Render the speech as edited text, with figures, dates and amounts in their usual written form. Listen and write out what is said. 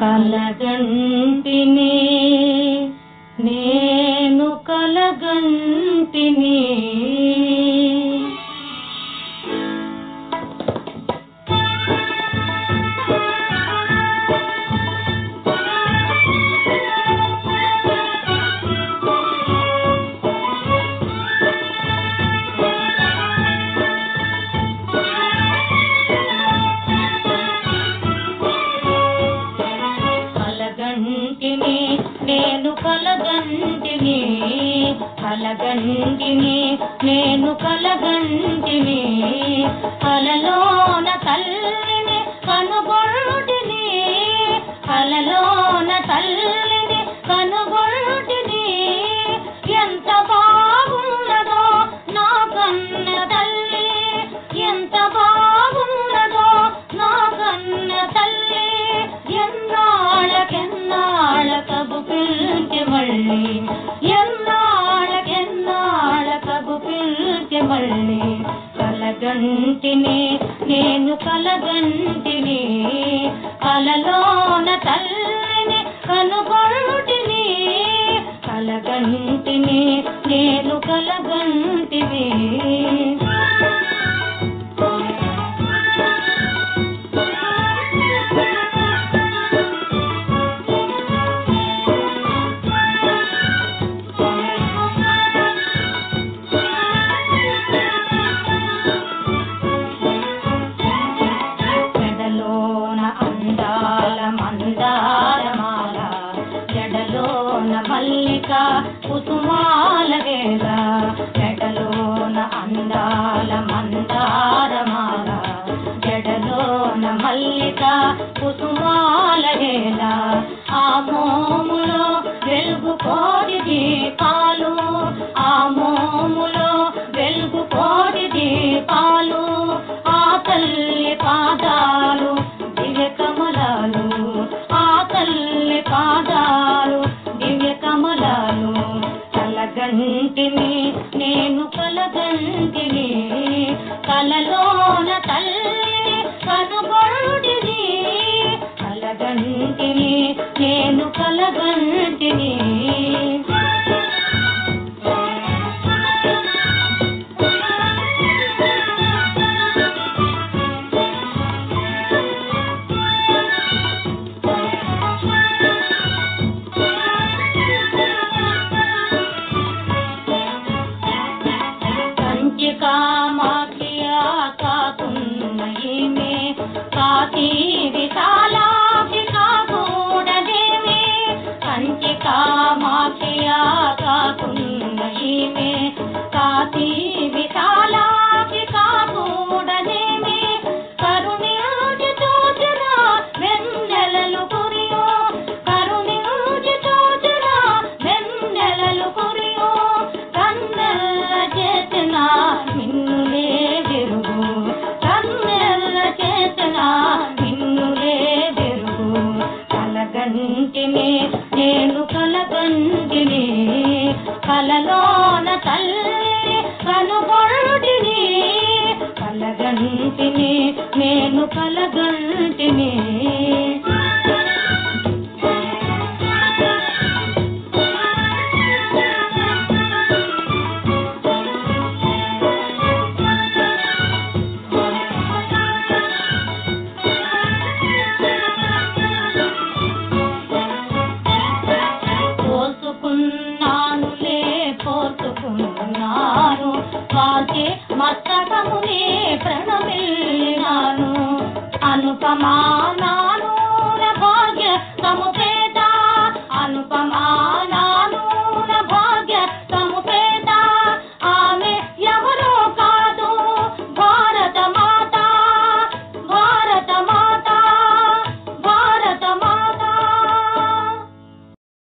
కలగంటిని నేను కలగంటిని నేను కలగంటిని కలగంటిని నేను కలగంటిని కలలోన తల్లిని కనుగొంటిని కలలోన తల్లిని కనుగొంటిని ఎంత బాగున్నదో నా కన్న తల్లి ఎంత బాగున్నదో నా కన్న తల్లి ఎన్నాళ్ళకెన్నాళ్ళకగు పిలిచి మళ్ళీ ఎన్నాళ్ళకెన్నాళ్ళకగు పిలిచి మళ్ళీ కలగంటిని నేను కలగంటిని కలలోన తల్లిని కనుగొంటిని కలగంటిని నేను కలగంటిని మల్లిక కుసుమాల వేళ జడలోన అందాల మందారమాల జడలోన మల్లిక కుసుమాల వేళ ఆ మోములో వెలుగు కోడి దీపాలు ఆ మోములో వెలుగు కోడి దీపాలు ఆ తల్లి పాదాలు దివ్య కమలాలు ఆ తల్లి పాదాలు కమలాలు కలగంటిని నేను కలగంటిని కలలోన తల్లిని కనుగొంటిని కలగంటిని నేను కలగంటిని కామాఖ్యా కాకున్న ఈమె కాకి విశాలాక్షి కాకూడదేమే కంచి కామాఖ్యా కాకున్న ఈమె కాకి విశాలాక్షి కాకూడదేమే కరుణించి చూచిన వెన్నెలలు కురియో కరుణించి చూచిన వెన్నెలలు కురియో కన్నెల చేసిన మిన్నులే వెరుగు కన్నెల చేసిన మిన్నులే వెరుగు కలగంటిని నేను కలగంటిని కలలోన తల్లి కనుగొంటిని కలగంటిని నేను కలగంటిని పోసుకున్నాను వాల్చే మస్తకమునే ప్రణమిల్లినాను అనుపమాన